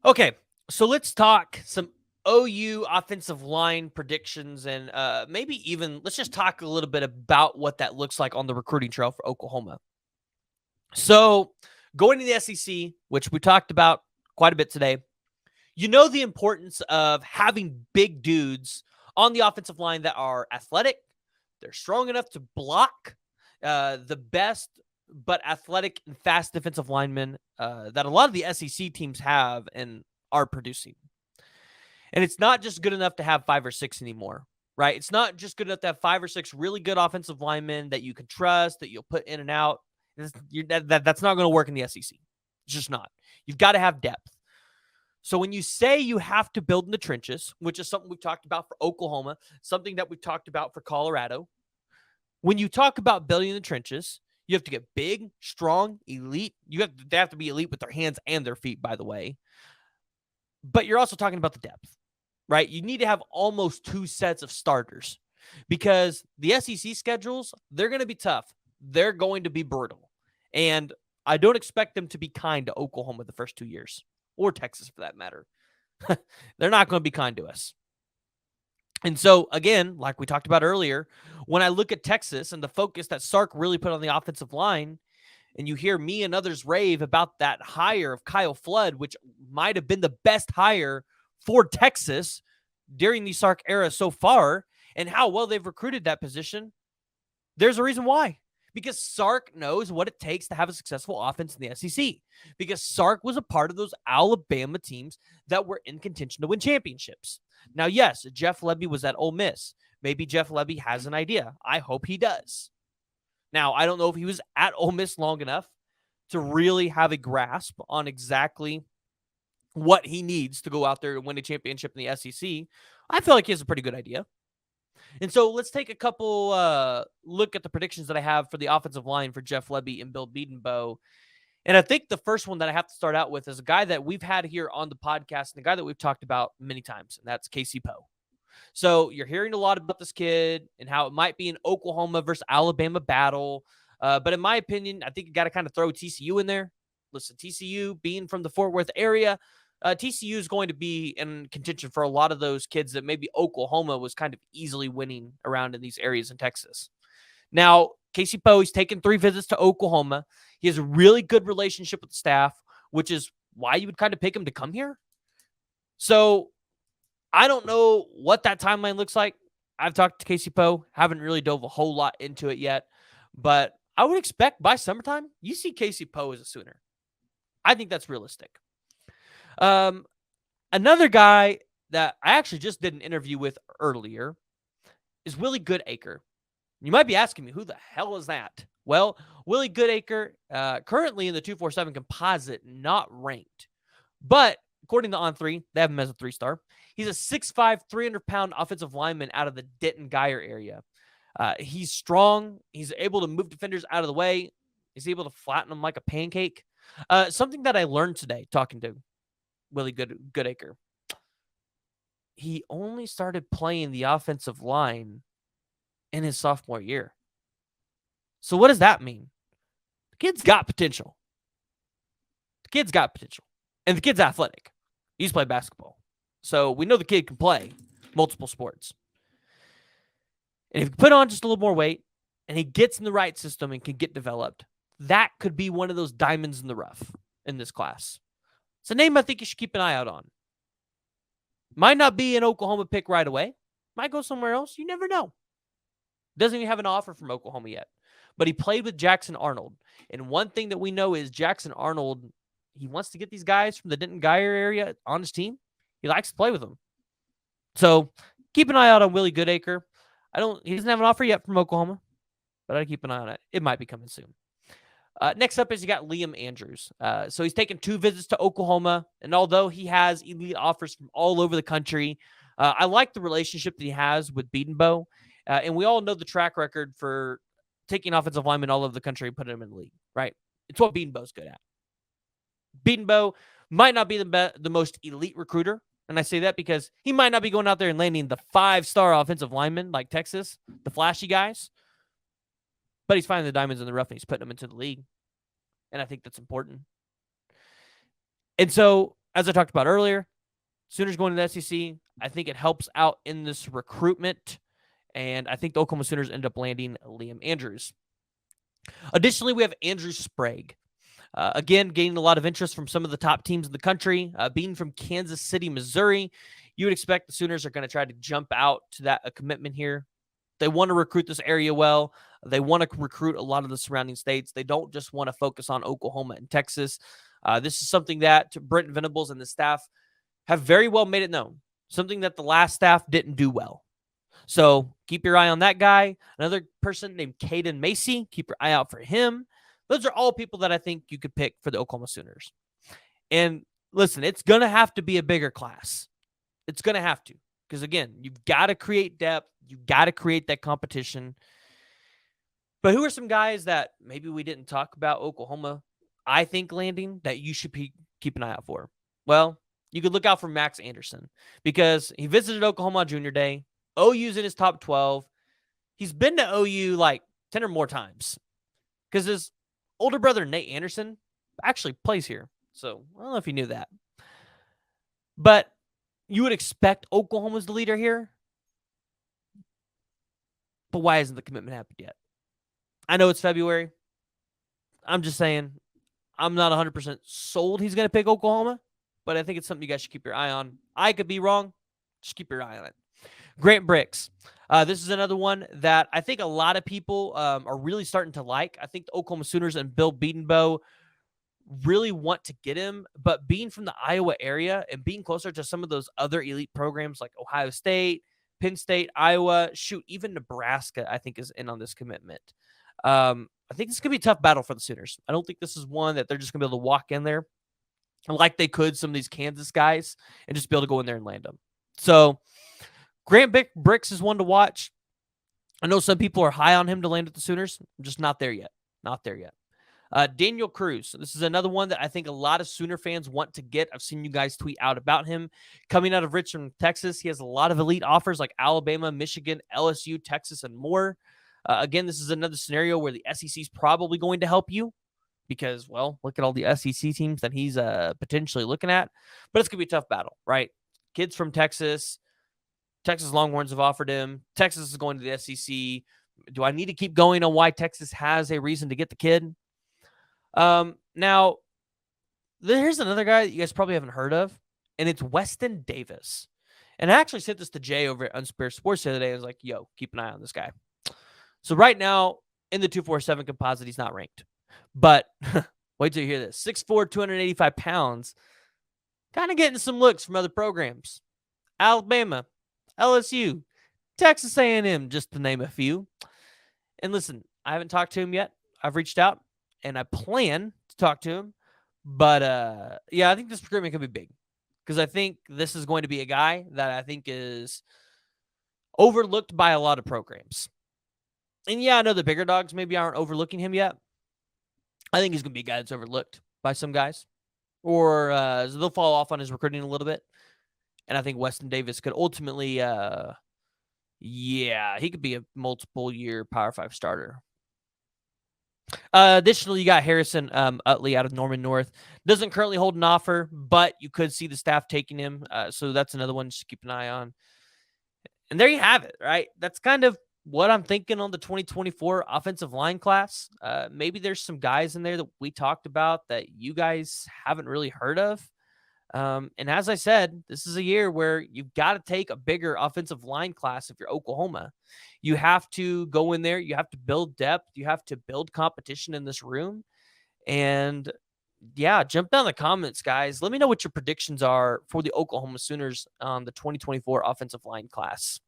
Okay, so let's talk some OU offensive line predictions and maybe even let's just talk a little bit about what that looks like on the recruiting trail for Oklahoma. So, going to the SEC, which we talked about quite a bit today, you know the importance of having big dudes on the offensive line that are athletic, they're strong enough to block the best but athletic and fast defensive linemen that a lot of the SEC teams have and are producing. And it's not just good enough to have 5 or 6 anymore, right? It's not just good enough to have 5 or 6 really good offensive linemen that you can trust, that you'll put in and out. That's not going to work in the SEC. It's just not. You've got to have depth. So when you say you have to build in the trenches, which is something we've talked about for Oklahoma, something that we've talked about for Colorado, when you talk about building in the trenches, you have to get big, strong, elite. They have to be elite with their hands and their feet, by the way. But you're also talking about the depth, right? You need to have almost 2 sets of starters because the SEC schedules, they're going to be tough. They're going to be brutal. And I don't expect them to be kind to Oklahoma the first 2 years, or Texas for that matter. They're not going to be kind to us. And so, again, like we talked about earlier, when I look at Texas and the focus that Sark really put on the offensive line, and you hear me and others rave about that hire of Kyle Flood, which might have been the best hire for Texas during the Sark era so far, and how well they've recruited that position, there's a reason why. Because Sark knows what it takes to have a successful offense in the SEC. Because Sark was a part of those Alabama teams that were in contention to win championships. Now, yes, Jeff Lebby was at Ole Miss. Maybe Jeff Lebby has an idea. I hope he does. Now, I don't know if he was at Ole Miss long enough to really have a grasp on exactly what he needs to go out there and win a championship in the SEC. I feel like he has a pretty good idea. And so let's take a couple look at the predictions that I have for the offensive line for Jeff Lebby and Bill Bedenbaugh. And I think the first one that I have to start out with is a guy that we've had here on the podcast and a guy that we've talked about many times, and that's Casey Poe. So you're hearing a lot about this kid and how it might be an Oklahoma versus Alabama battle. But in my opinion, I think you got to kind of throw TCU in there. Listen, TCU being from the Fort Worth area, TCU is going to be in contention for a lot of those kids that maybe Oklahoma was kind of easily winning around in these areas in Texas. Now, Casey Poe, he's taken 3 visits to Oklahoma. He has a really good relationship with the staff, which is why you would kind of pick him to come here. So I don't know what that timeline looks like. I've talked to Casey Poe, haven't really dove a whole lot into it yet, but I would expect by summertime, you see Casey Poe as a Sooner. I think that's realistic. Another guy that I actually just did an interview with earlier is Willie Goodacre. You might be asking me, who the hell is that? Well, Willie Goodacre, currently in the 247 composite, not ranked. But according to On3, they have him as a 3-star. He's a 6'5", 300-pound offensive lineman out of the Denton-Geyer area. He's strong. He's able to move defenders out of the way. He's able to flatten them like a pancake. Something that I learned today talking to Willie Goodacre. He only started playing the offensive line in his sophomore year. So what does that mean? The kid's got potential. And the kid's athletic. He's played basketball. So we know the kid can play multiple sports. And if you put on just a little more weight and he gets in the right system and can get developed, that could be one of those diamonds in the rough in this class. It's a name I think you should keep an eye out on. Might not be an Oklahoma pick right away. Might go somewhere else. You never know. Doesn't even have an offer from Oklahoma yet. But he played with Jackson Arnold. And one thing that we know is Jackson Arnold, he wants to get these guys from the Denton-Geyer area on his team. He likes to play with them. So keep an eye out on Willie Goodacre. He doesn't have an offer yet from Oklahoma, but I'd keep an eye on it. It might be coming soon. Next up is you got Liam Andrews. So he's taken 2 visits to Oklahoma, and although he has elite offers from all over the country, I like the relationship that he has with Bedenbaugh, and we all know the track record for taking offensive linemen all over the country and putting them in the league, right? It's what Bedenbaugh's good at. Bedenbaugh might not be the most elite recruiter, and I say that because he might not be going out there and landing the 5-star offensive linemen like Texas, the flashy guys. But he's finding the diamonds in the rough and he's putting them into the league. And I think that's important. And so As I talked about earlier, Sooners going to the SEC, I think it helps out in this recruitment, and I think the Oklahoma Sooners end up landing Liam Andrews. Additionally, we have Andrew Sprague. Again, gaining a lot of interest from some of the top teams in the country. Being from Kansas City, Missouri, you would expect the Sooners are going to try to jump out to that commitment here. They want to recruit this area well. They want to recruit a lot of the surrounding states. They don't just want to focus on Oklahoma and Texas. This is something that Brent Venables and the staff have very well made it known, something that the last staff didn't do well. So keep your eye on that guy. Another person named Caden Macy, keep your eye out for him. Those are all people that I think you could pick for the Oklahoma Sooners. And listen, it's going to have to be a bigger class. It's going to have to. Because, again, you've got to create depth. You've got to create that competition. But who are some guys that maybe we didn't talk about Oklahoma, I think, landing that you should keep an eye out for? Well, you could look out for Max Anderson because he visited Oklahoma on Junior Day. OU's in his top 12. He's been to OU like 10 or more times because his older brother, Nate Anderson, actually plays here. So I don't know if you knew that. But you would expect Oklahoma's the leader here. But why hasn't the commitment happened yet? I know it's February. I'm just saying I'm not 100% sold he's going to pick Oklahoma, but I think it's something you guys should keep your eye on. I could be wrong. Just keep your eye on it. Grant Bricks. This is another one that I think a lot of people are really starting to like. I think the Oklahoma Sooners and Bill Bedenbaugh really want to get him, but being from the Iowa area and being closer to some of those other elite programs like Ohio State, Penn State, Iowa, even Nebraska, I think is in on this commitment. I think this could be a tough battle for the Sooners. I don't think this is one that they're just going to be able to walk in there like they could some of these Kansas guys and just be able to go in there and land them. So Grant Bricks is one to watch. I know some people are high on him to land with the Sooners. I'm just not there yet. Not there yet. Daniel Cruz. This is another one that I think a lot of Sooner fans want to get. I've seen you guys tweet out about him. Coming out of Richmond, Texas, he has a lot of elite offers like Alabama, Michigan, LSU, Texas, and more. Again, this is another scenario where the SEC is probably going to help you because, well, look at all the SEC teams that he's potentially looking at. But it's going to be a tough battle, right? Kids from Texas Longhorns have offered him. Texas is going to the SEC. Do I need to keep going on why Texas has a reason to get the kid? Now, here's another guy that you guys probably haven't heard of, and it's Weston Davis. And I actually sent this to Jay over at Unspared Sports the other day. I was like, yo, keep an eye on this guy. So right now, in the 247 composite, he's not ranked. But wait till you hear this. 6'4", 285 pounds. Kind of getting some looks from other programs. Alabama, LSU, Texas A&M, just to name a few. And listen, I haven't talked to him yet. I've reached out, and I plan to talk to him. But, yeah, I think this recruitment could be big because I think this is going to be a guy that I think is overlooked by a lot of programs. And, yeah, I know the bigger dogs maybe aren't overlooking him yet. I think he's going to be a guy that's overlooked by some guys. Or they'll fall off on his recruiting a little bit. And I think Weston Davis could ultimately, he could be a multiple-year Power 5 starter. Additionally, you got Harrison Utley out of Norman North. Doesn't currently hold an offer, but you could see the staff taking him. So that's another one just to keep an eye on. And there you have it, right? That's kind of what I'm thinking on the 2024 offensive line class. Maybe there's some guys in there that we talked about that you guys haven't really heard of. And as I said, this is a year where you've got to take a bigger offensive line class if you're Oklahoma. You have to go in there. You have to build depth. You have to build competition in this room. And, yeah, jump down in the comments, guys. Let me know what your predictions are for the Oklahoma Sooners on the 2024 offensive line class.